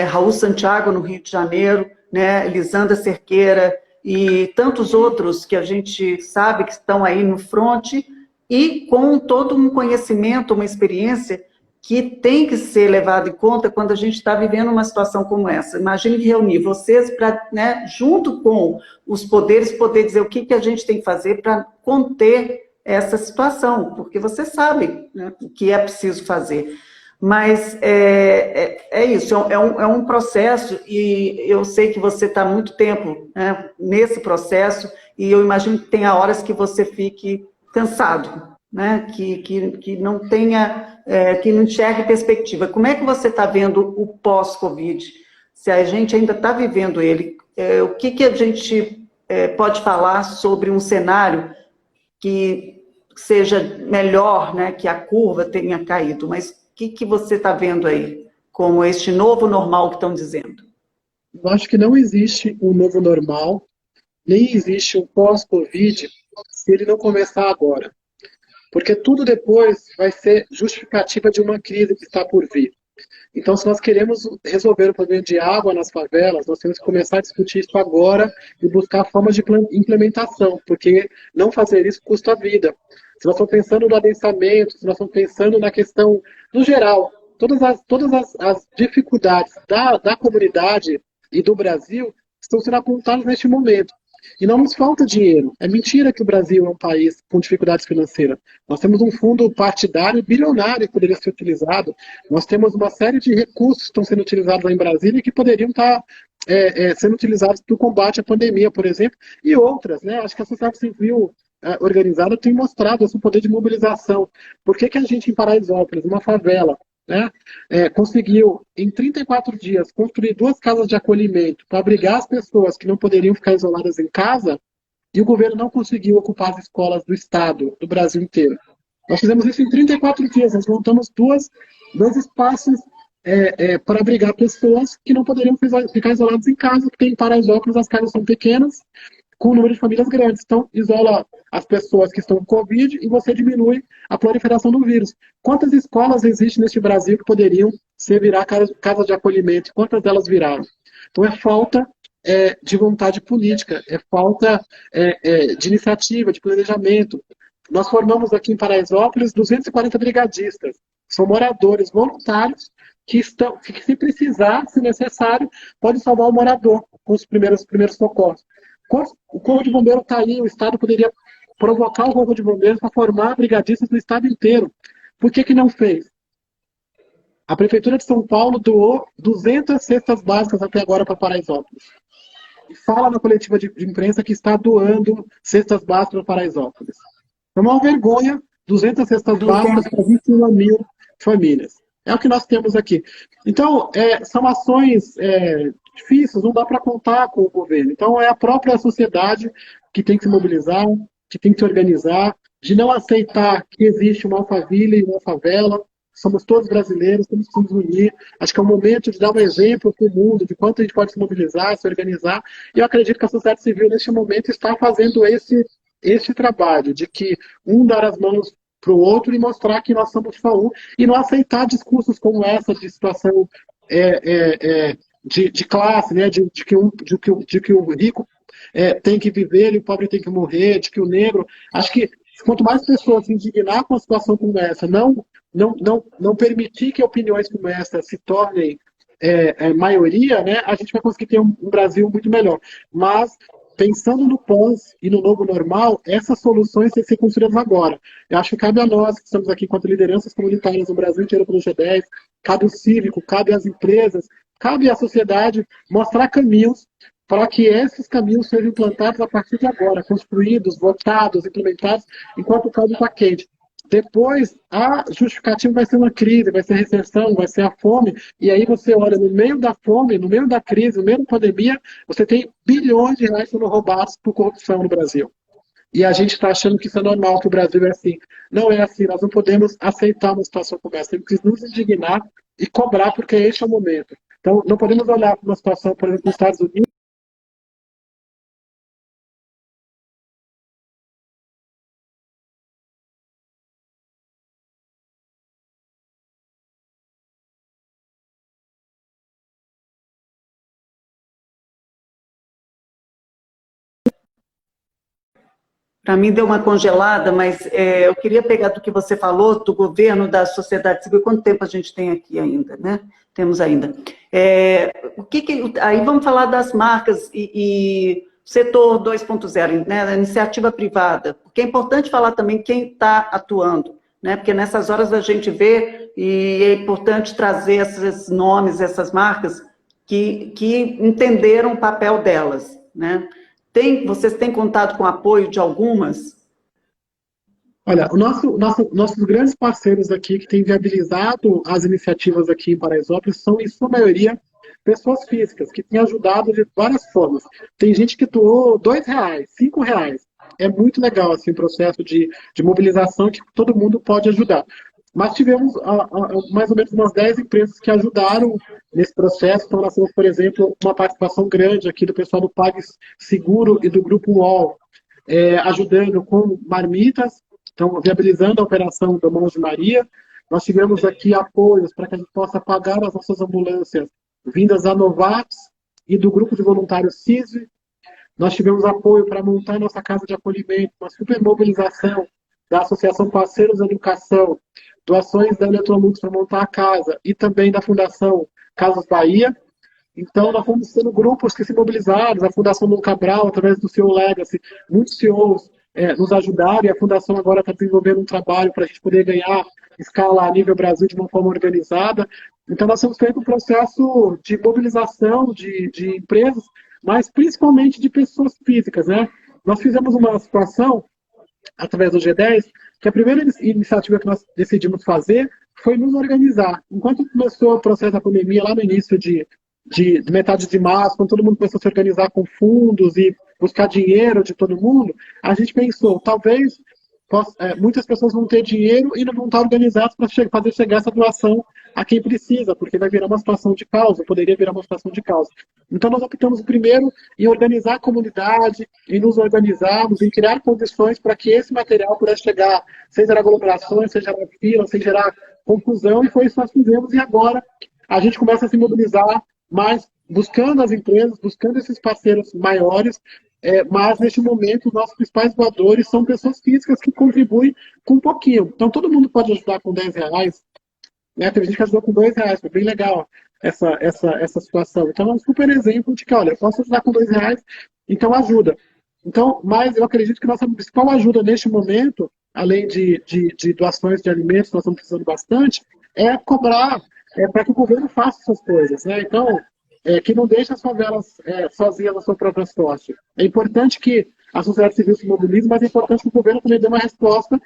Raul Santiago, no Rio de Janeiro, né, Elisandra Cerqueira, e tantos outros que a gente sabe que estão aí no fronte, e com todo um conhecimento, uma experiência que tem que ser levado em conta quando a gente está vivendo uma situação como essa. Imagine reunir vocês para, né, junto com os poderes, poder dizer o que a gente tem que fazer para conter essa situação, porque você sabe, né, o que é preciso fazer. Mas é isso, é um processo, e eu sei que você está há muito tempo, né, nesse processo, e eu imagino que tenha horas que você fique cansado, né, que não tenha, que não enxergue perspectiva. Como é que você está vendo o pós-Covid? Se a gente ainda está vivendo ele, o que a gente pode falar sobre um cenário que seja melhor, né, que a curva tenha caído, mas o que você está vendo aí como este novo normal que estão dizendo? Eu acho que não existe um novo normal, nem existe um pós-Covid se ele não começar agora. Porque tudo depois vai ser justificativa de uma crise que está por vir. Então, se nós queremos resolver o problema de água nas favelas, nós temos que começar a discutir isso agora e buscar formas de implementação, porque não fazer isso custa a vida. Se nós estamos pensando no adensamento, se nós estamos pensando na questão, no geral, todas as dificuldades da comunidade e do Brasil estão sendo apontadas neste momento. E não nos falta dinheiro. É mentira que o Brasil é um país com dificuldades financeiras. Nós temos um fundo partidário bilionário que poderia ser utilizado. Nós temos uma série de recursos que estão sendo utilizados lá em Brasília e que poderiam estar sendo utilizados para o combate à pandemia, por exemplo, e outras, né? Acho que a sociedade civil organizada tem mostrado esse poder de mobilização. Por que a gente, em Paraisópolis, uma favela, né, conseguiu, em 34 dias, construir 2 casas de acolhimento para abrigar as pessoas que não poderiam ficar isoladas em casa, e o governo não conseguiu ocupar as escolas do Estado, do Brasil inteiro. Nós fizemos isso em 34 dias, nós montamos dois espaços para abrigar pessoas que não poderiam ficar isoladas em casa, porque em Paraisópolis as casas são pequenas, com o número de famílias grandes. Então, isola as pessoas que estão com Covid e você diminui a proliferação do vírus. Quantas escolas existem neste Brasil que poderiam virar casa de acolhimento? Quantas delas viraram? Então, é falta de vontade política, é falta de iniciativa, de planejamento. Nós formamos aqui em Paraisópolis 240 brigadistas. São moradores voluntários que se precisar, se necessário, pode salvar o morador com os primeiros socorros. O Corpo de Bombeiros está aí, o Estado poderia provocar o Corpo de Bombeiros para formar brigadistas no Estado inteiro. Por que não fez? A Prefeitura de São Paulo doou 200 cestas básicas até agora para Paraisópolis. E fala na coletiva de imprensa que está doando cestas básicas para Paraisópolis. É uma vergonha, 200 cestas básicas para 21 mil famílias. É o que nós temos aqui. Então, são ações difíceis, não dá para contar com o governo. Então, é a própria sociedade que tem que se mobilizar, que tem que se organizar, de não aceitar que existe uma Alphaville e uma favela. Somos todos brasileiros, temos que nos unir. Acho que é o momento de dar um exemplo para o mundo de quanto a gente pode se mobilizar, se organizar. E eu acredito que a sociedade civil, neste momento, está fazendo esse trabalho de que dar as mãos para o outro e mostrar que nós somos só um, e não aceitar discursos como essa de situação de classe, né? De que o rico tem que viver e o pobre tem que morrer, de que o negro... Acho que quanto mais pessoas se indignar com uma situação como essa, não permitir que opiniões como essa se tornem maioria, né, a gente vai conseguir ter um Brasil muito melhor. Mas, pensando no pós e no novo normal, essas soluções têm que ser construídas agora. Eu acho que cabe a nós, que estamos aqui enquanto lideranças comunitárias no Brasil inteiro pelo G10, cabe o cívico, cabe às empresas, cabe à sociedade mostrar caminhos para que esses caminhos sejam implantados a partir de agora, construídos, votados, implementados, enquanto o caldo está quente. Depois, a justificativa vai ser uma crise, vai ser a recessão, vai ser a fome, e aí você olha no meio da fome, no meio da crise, no meio da pandemia, você tem bilhões de reais sendo roubados por corrupção no Brasil. E a gente está achando que isso é normal, que o Brasil é assim. Não é assim, nós não podemos aceitar uma situação como essa, temos que nos indignar e cobrar, porque este é o momento. Então, não podemos olhar para uma situação, por exemplo, nos Estados Unidos, Para mim deu uma congelada, mas eu queria pegar do que você falou, do governo, da sociedade civil. Quanto tempo a gente tem aqui ainda, né? Temos ainda. Aí vamos falar das marcas e setor 2.0, né? A iniciativa privada. Porque é importante falar também quem está atuando, né? Porque nessas horas a gente vê, e é importante trazer esses nomes, essas marcas que entenderam o papel delas, né? Vocês têm contato com o apoio de algumas? olha, nossos grandes parceiros aqui que têm viabilizado as iniciativas aqui em Paraisópolis são, em sua maioria, pessoas físicas, que têm ajudado de várias formas. Tem gente que doou R$2, R$5. É muito legal assim, o processo de mobilização que todo mundo pode ajudar. Mas tivemos mais ou menos umas 10 empresas que ajudaram nesse processo. Então, nós temos, por exemplo, uma participação grande aqui do pessoal do PagSeguro e do Grupo UOL, ajudando com marmitas, então, viabilizando a operação do Mãos de Maria. Nós tivemos aqui apoios para que a gente possa pagar as nossas ambulâncias vindas da Novax e do Grupo de Voluntários CISV. Nós tivemos apoio para montar nossa casa de acolhimento, uma super mobilização da Associação Parceiros da Educação, doações da Eletrolux para montar a casa e também da Fundação Casas Bahia. Então, nós fomos tendo grupos que se mobilizaram, a Fundação Dom Cabral, através do CEO Legacy, muitos CEOs nos ajudaram, e a Fundação agora está desenvolvendo um trabalho para a gente poder ganhar escala a nível Brasil de uma forma organizada. Então, nós temos feito um processo de mobilização de empresas, mas principalmente de pessoas físicas, né? Nós fizemos uma situação, através do G10, que a primeira iniciativa que nós decidimos fazer foi nos organizar. Enquanto começou o processo da pandemia, lá no início de metade de março, quando todo mundo começou a se organizar com fundos e buscar dinheiro de todo mundo, a gente pensou, talvez muitas pessoas vão ter dinheiro e não vão estar organizadas para fazer chegar essa doação a quem precisa, porque vai virar uma situação de causa, poderia virar uma situação de causa. Então nós optamos primeiro em organizar a comunidade, em nos organizarmos, em criar condições para que esse material pudesse chegar, sem gerar aglomerações, sem gerar fila, sem gerar confusão, e foi isso que nós fizemos, e agora a gente começa a se mobilizar mais, buscando as empresas, buscando esses parceiros maiores, mas neste momento os nossos principais doadores são pessoas físicas que contribuem com um pouquinho. Então todo mundo pode ajudar com R$10, né? Teve gente que ajudou com R$2, foi bem legal essa situação. Então é um super exemplo de que, olha, eu posso ajudar com R$2, então ajuda. Então, mas eu acredito que nossa principal ajuda neste momento, além de doações de alimentos, nós estamos precisando bastante, é cobrar para que o governo faça essas coisas, né? Então, que não deixe as favelas sozinhas na sua própria sorte. É importante que a sociedade civil se mobilize, mas é importante que o governo também dê uma resposta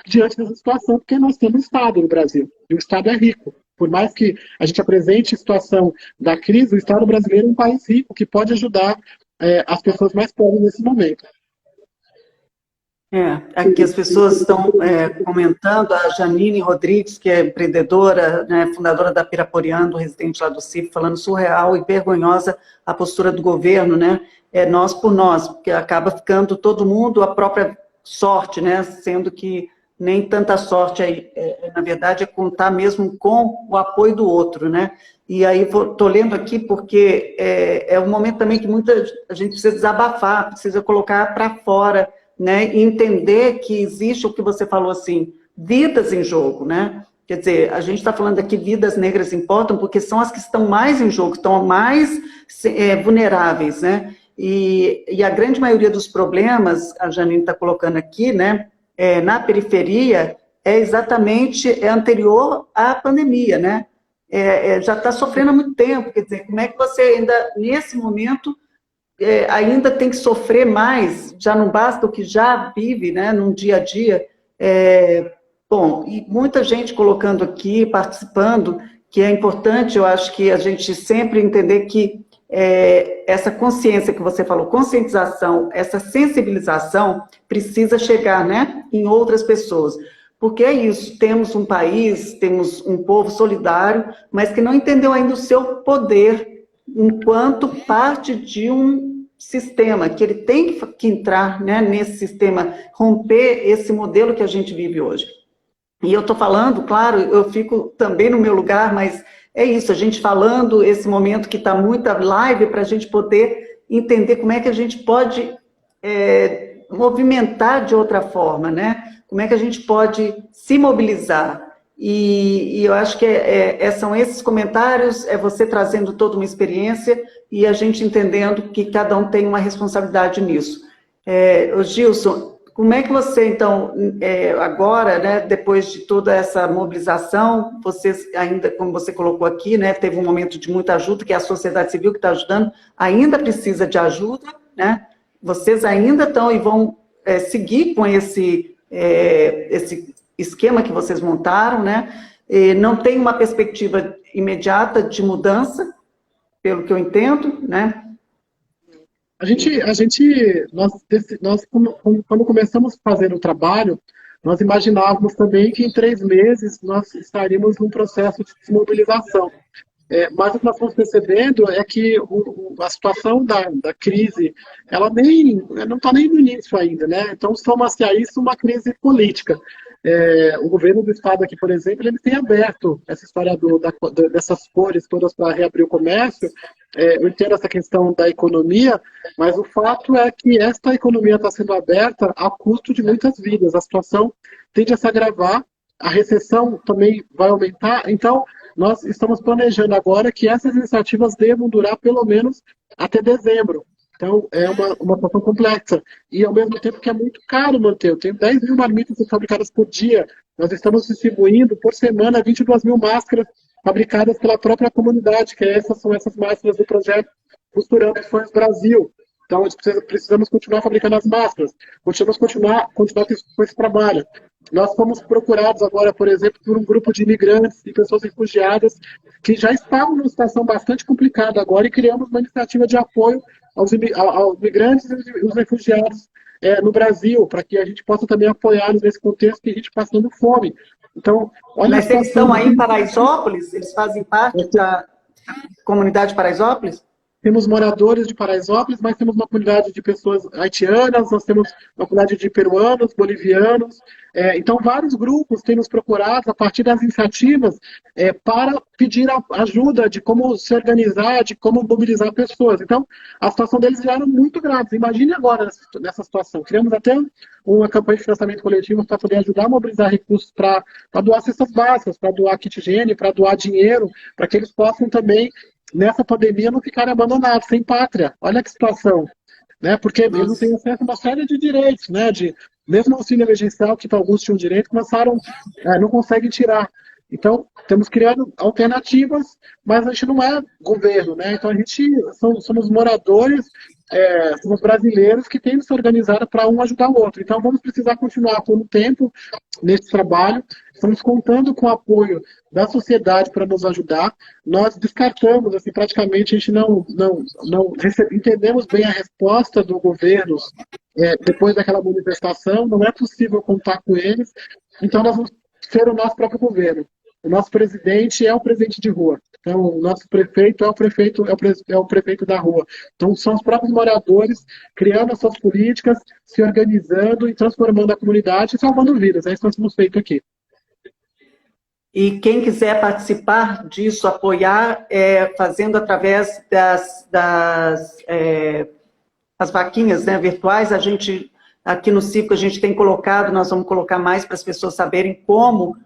diante dessa situação, porque nós temos um Estado no Brasil, e o Estado é rico. Por mais que a gente apresente a situação da crise, o Estado brasileiro é um país rico, que pode ajudar as pessoas mais pobres nesse momento. Aqui as pessoas estão comentando, a Janine Rodrigues, que é empreendedora, né, fundadora da Piraporeando, residente lá do CIF, falando surreal e vergonhosa a postura do governo, né? É nós por nós, porque acaba ficando todo mundo a própria sorte, né? Sendo que nem tanta sorte, na verdade, é contar mesmo com o apoio do outro, né? E aí, estou lendo aqui porque é um momento também que a gente precisa desabafar, precisa colocar para fora, né? E entender que existe o que você falou, assim, vidas em jogo, né? Quer dizer, a gente está falando aqui vidas negras importam porque são as que estão mais em jogo, estão mais vulneráveis, né? E a grande maioria dos problemas, a Janine está colocando aqui, né? Na periferia, exatamente anterior à pandemia, né? Já está sofrendo há muito tempo, quer dizer, como é que você ainda, nesse momento, ainda tem que sofrer mais, já não basta o que já vive, né, num dia a dia. Bom, e muita gente colocando aqui, participando, que é importante, eu acho que a gente sempre entender que essa consciência que você falou, conscientização, essa sensibilização precisa chegar, né, em outras pessoas. Porque é isso, temos um país, temos um povo solidário, mas que não entendeu ainda o seu poder enquanto parte de um sistema, que ele tem que entrar, né, nesse sistema, romper esse modelo que a gente vive hoje. E eu estou falando, claro, eu fico também no meu lugar, mas é isso, a gente falando esse momento que está muita live para a gente poder entender como é que a gente pode movimentar de outra forma, né? Como é que a gente pode se mobilizar? E eu acho que são esses comentários, você trazendo toda uma experiência e a gente entendendo que cada um tem uma responsabilidade nisso. Gilson, como é que você, então, agora, né, depois de toda essa mobilização, vocês ainda, como você colocou aqui, né, teve um momento de muita ajuda, que é a sociedade civil que está ajudando, ainda precisa de ajuda, né? Vocês ainda estão e vão seguir com esse esquema que vocês montaram, né? Não tem uma perspectiva imediata de mudança, pelo que eu entendo, né? Nós quando começamos a fazer o trabalho, nós imaginávamos também que em 3 meses nós estaríamos num processo de desmobilização. Mas o que nós estamos percebendo é que a situação da crise, ela não está nem no início ainda, né? Então, soma-se a isso uma crise política. O governo do estado aqui, por exemplo, ele tem aberto essa história dessas cores todas para reabrir o comércio. Eu entendo essa questão da economia, mas o fato é que esta economia está sendo aberta a custo de muitas vidas. A situação tende a se agravar, a recessão também vai aumentar, então nós estamos planejando agora que essas iniciativas devam durar pelo menos até dezembro. Então, é uma situação complexa. E, ao mesmo tempo, que é muito caro manter. Eu tenho 10 mil marmitas fabricadas por dia. Nós estamos distribuindo, por semana, 22 mil máscaras fabricadas pela própria comunidade, que são essas máscaras do projeto Costurando Sonhos Brasil. Então, precisamos continuar fabricando as máscaras. Continuar com esse trabalho. Nós fomos procurados agora, por exemplo, por um grupo de imigrantes e pessoas refugiadas que já estavam numa situação bastante complicada agora e criamos uma iniciativa de apoio aos migrantes e os refugiados no Brasil, para que a gente possa também apoiá-los nesse contexto que a gente está passando fome. Então, olha. Mas eles estão aí em Paraisópolis? Eles fazem parte da comunidade de Paraisópolis? Temos moradores de Paraisópolis, mas temos uma comunidade de pessoas haitianas, nós temos uma comunidade de peruanos, bolivianos. Então, vários grupos têm nos procurado a partir das iniciativas para pedir ajuda de como se organizar, de como mobilizar pessoas. Então, a situação deles já era muito grave. Imagine agora nessa situação. Criamos até uma campanha de financiamento coletivo para poder ajudar a mobilizar recursos para doar cestas básicas, para doar kit higiene, para doar dinheiro, para que eles possam também, nessa pandemia, não ficarem abandonados, sem pátria. Olha que situação, né? Porque eles não têm acesso a uma série de direitos, né? Mesmo auxílio emergencial, que alguns tinham direito, não conseguem tirar. Então, temos criado alternativas, mas a gente não é governo, né? Então, somos moradores, somos brasileiros que têm que se organizar para um ajudar o outro. Então, vamos precisar continuar por um tempo nesse trabalho. Estamos contando com o apoio da sociedade para nos ajudar. Nós descartamos, assim, praticamente, a gente não entendemos bem a resposta do governo depois daquela manifestação, não é possível contar com eles. Então, nós vamos ser o nosso próprio governo. o nosso presidente é o presidente de rua. Então, o nosso prefeito é o prefeito da rua. Então, são os próprios moradores criando as suas políticas, se organizando e transformando a comunidade e salvando vidas. É isso que nós temos feito aqui. E quem quiser participar disso, apoiar, fazendo através as vaquinhas, né, virtuais, a gente, aqui no Cívico, a gente tem colocado, nós vamos colocar mais para as pessoas saberem como,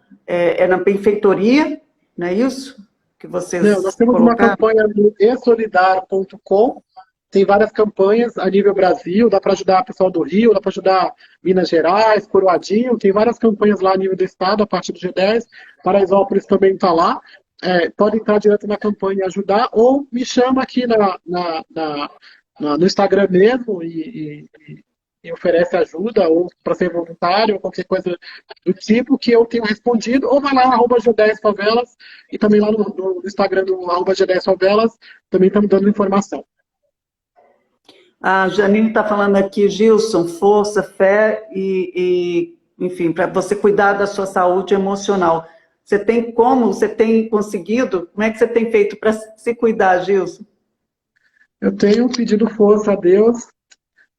na benfeitoria, não é isso? Que vocês Não, nós temos uma campanha no esolidar.com, tem várias campanhas a nível Brasil, dá para ajudar o pessoal do Rio, dá para ajudar Minas Gerais, Coroadinho, tem várias campanhas lá a nível do estado, a partir do G10, Paraisópolis também está lá, pode entrar direto na campanha e ajudar, ou me chama aqui no Instagram mesmo e oferece ajuda, ou para ser voluntário, ou qualquer coisa do tipo, que eu tenho respondido, ou vai lá no @G10 Favelas, e também lá no Instagram do @G10 Favelas, também estamos dando informação. A Janine está falando aqui, Gilson, força, fé enfim, para você cuidar da sua saúde emocional. Você tem conseguido, como é que você tem feito para se cuidar, Gilson? Eu tenho pedido força a Deus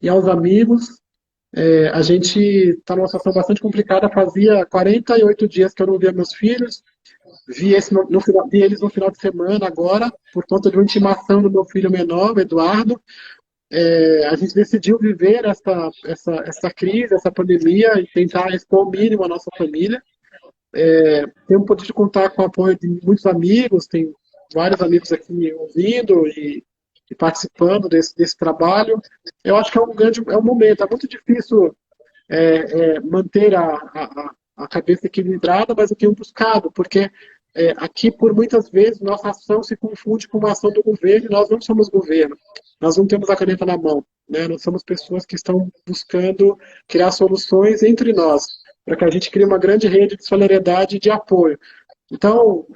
e aos amigos. A gente está numa situação bastante complicada, fazia 48 dias que eu não via meus filhos, vi eles no final de semana agora, por conta de uma intimação do meu filho menor, o Eduardo. A gente decidiu viver essa crise, essa pandemia, e tentar expor ao mínimo a nossa família. Temos podido contar com o apoio de muitos amigos, tem vários amigos aqui ouvindo e participando desse trabalho. Eu acho que é um momento, é muito difícil manter a cabeça equilibrada, mas eu tenho buscado, porque aqui, por muitas vezes, nossa ação se confunde com uma ação do governo, e nós não somos governo, nós não temos a caneta na mão, né? Nós somos pessoas que estão buscando criar soluções entre nós, para que a gente crie uma grande rede de solidariedade e de apoio. Então,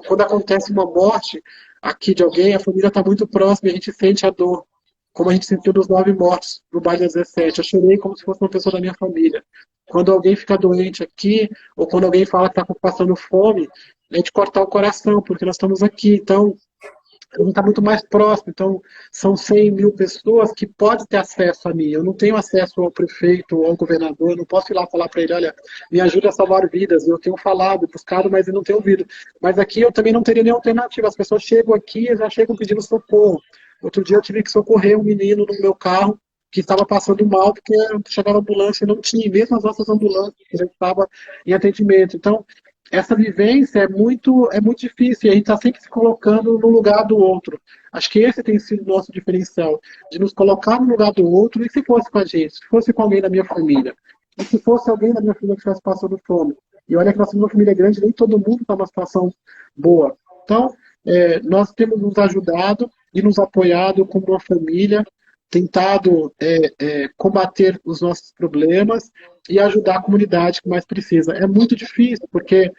quando acontece uma morte aqui de alguém, a família está muito próxima e a gente sente a dor, como a gente sentiu dos 9 mortos no baile 17. Eu chorei como se fosse uma pessoa da minha família. Quando alguém fica doente aqui, ou quando alguém fala que está passando fome, é de cortar o coração, porque nós estamos aqui. Então, a gente está muito mais próximo. Então, são 100 mil pessoas que podem ter acesso a mim. Eu não tenho acesso ao prefeito ou ao governador, eu não posso ir lá falar para ele, olha, me ajuda a salvar vidas. Eu tenho falado, buscado, mas eu não tenho ouvido. Mas aqui eu também não teria nenhuma alternativa. As pessoas chegam aqui e já chegam pedindo socorro. Outro dia eu tive que socorrer um menino no meu carro que estava passando mal, porque chegava a ambulância e não tinha, mesmo as nossas ambulâncias, que já estava em atendimento. Então, essa vivência é muito difícil, e a gente está sempre se colocando no lugar do outro. Acho que esse tem sido o nosso diferencial, de nos colocar no lugar do outro, e se fosse com a gente, se fosse com alguém da minha família, e se fosse alguém da minha família que estivesse passando fome. E olha que nós temos uma família grande, nem todo mundo está numa situação boa. Então, nós temos nos ajudado e nos apoiado como uma família, tentado combater os nossos problemas e ajudar a comunidade que mais precisa. É muito difícil, porque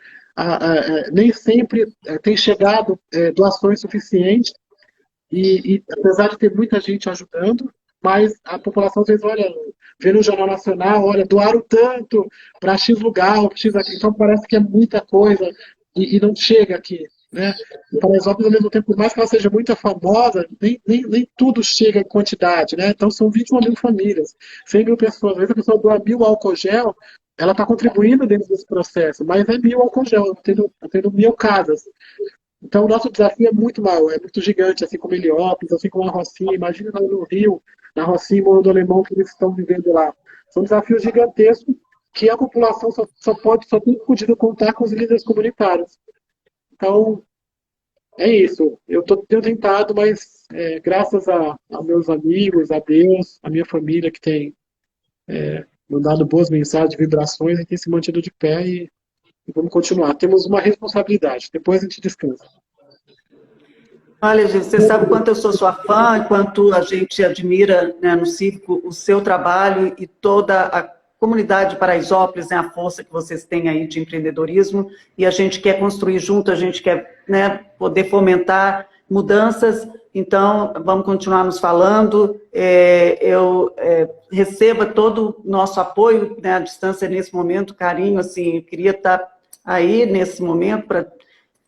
nem sempre tem chegado doações suficientes, e apesar de ter muita gente ajudando, mas a população às vezes olha, vê no Jornal Nacional, olha, doaram tanto para X lugar, ou X aqui, então parece que é muita coisa e não chega aqui. Né? Em Paraisópolis, ao mesmo tempo, por mais que ela seja muito famosa, nem tudo chega em quantidade, né? Então são 21 mil famílias, 100 mil pessoas. Às vezes a pessoa doa 1.000 álcool gel, ela está contribuindo dentro desse processo, mas é 1.000 álcool gel, tendo 1.000 casas. Então o nosso desafio é muito maior, é muito gigante, assim como Heliópolis, assim como a Rocinha. Imagina no Rio, na Rocinha e Morro do Alemão, que eles estão vivendo lá. São desafios gigantescos que a população só tem podido contar com os líderes comunitários. Então, é isso. Eu tenho tentado, mas graças a meus amigos, a Deus, a minha família que tem mandado boas mensagens, vibrações, a gente tem se mantido de pé e vamos continuar. Temos uma responsabilidade, depois a gente descansa. Olha, gente, você sabe o quanto eu sou sua fã, quanto a gente admira, né, no Cívico o seu trabalho e toda a comunidade de Paraisópolis, né, a força que vocês têm aí de empreendedorismo, e a gente quer construir junto, a gente quer, né, poder fomentar mudanças, então vamos continuar nos falando. Eu receba todo o nosso apoio, né, à distância nesse momento, carinho, assim, eu queria estar aí nesse momento,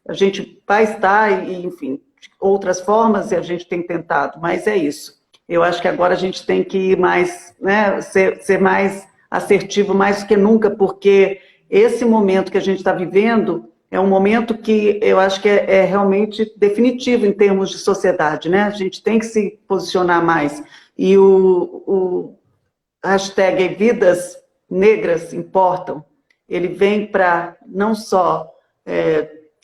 a gente vai estar, e, enfim, outras formas, e a gente tem tentado, mas é isso. Eu acho que agora a gente tem que ir mais, né, ser mais assertivo, mais do que nunca, porque esse momento que a gente está vivendo é um momento que eu acho que é realmente definitivo em termos de sociedade, né? A gente tem que se posicionar mais. E o hashtag Vidas Negras Importam, ele vem para não só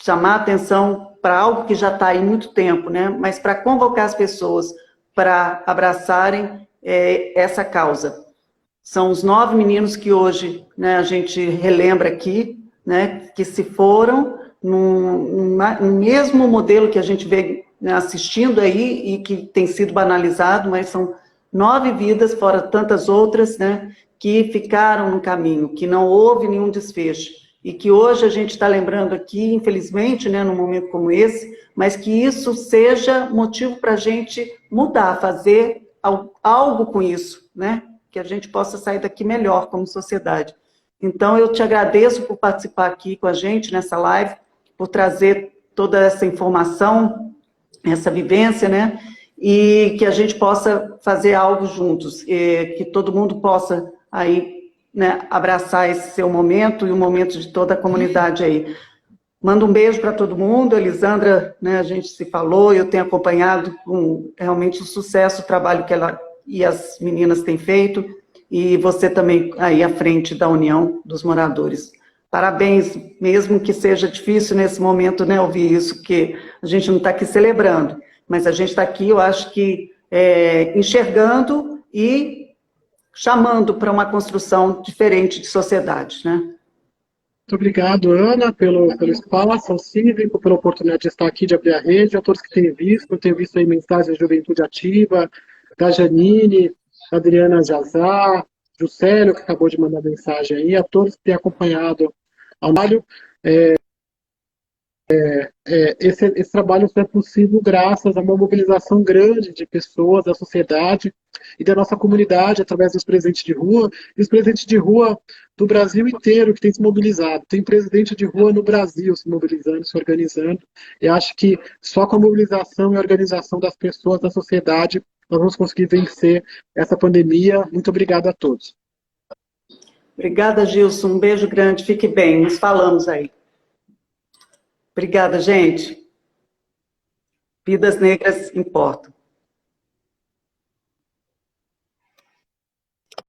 chamar atenção para algo que já está aí há muito tempo, né? Mas para convocar as pessoas para abraçarem essa causa. São os 9 meninos que hoje, né, a gente relembra aqui, né, que se foram no mesmo modelo que a gente vê, né, assistindo aí e que tem sido banalizado, mas são 9 vidas, fora tantas outras, né, que ficaram no caminho, que não houve nenhum desfecho. E que hoje a gente está lembrando aqui, infelizmente, né, num momento como esse, mas que isso seja motivo para a gente mudar, fazer algo com isso, né? Que a gente possa sair daqui melhor como sociedade. Então, eu te agradeço por participar aqui com a gente nessa live, por trazer toda essa informação, essa vivência, né? E que a gente possa fazer algo juntos, que todo mundo possa aí, né, abraçar esse seu momento e o momento de toda a comunidade aí. Mando um beijo para todo mundo. Elisandra, né, a gente se falou, eu tenho acompanhado com realmente o sucesso, o trabalho que ela e as meninas têm feito, e você também aí à frente da União dos Moradores. Parabéns, mesmo que seja difícil nesse momento, né, ouvir isso, que a gente não está aqui celebrando, mas a gente está aqui, eu acho que enxergando e chamando para uma construção diferente de sociedade, né? Muito obrigado, Ana, pelo espaço, ao cívico, pela oportunidade de estar aqui, de abrir a rede, a todos que têm visto, eu tenho visto aí mensagens da Juventude Ativa, da Janine, da Adriana Jazar, Juscelio, que acabou de mandar mensagem aí, a todos que têm acompanhado ao trabalho. Esse trabalho só é possível graças a uma mobilização grande de pessoas, da sociedade e da nossa comunidade, através dos presentes de rua, e os presentes de rua do Brasil inteiro que tem se mobilizado. Tem presidente de rua no Brasil se mobilizando, se organizando, e acho que só com a mobilização e a organização das pessoas, da sociedade, nós vamos conseguir vencer essa pandemia. Muito obrigado a todos. Obrigada, Gilson. Um beijo grande. Fique bem. Nos falamos aí. Obrigada, gente. Vidas negras importam.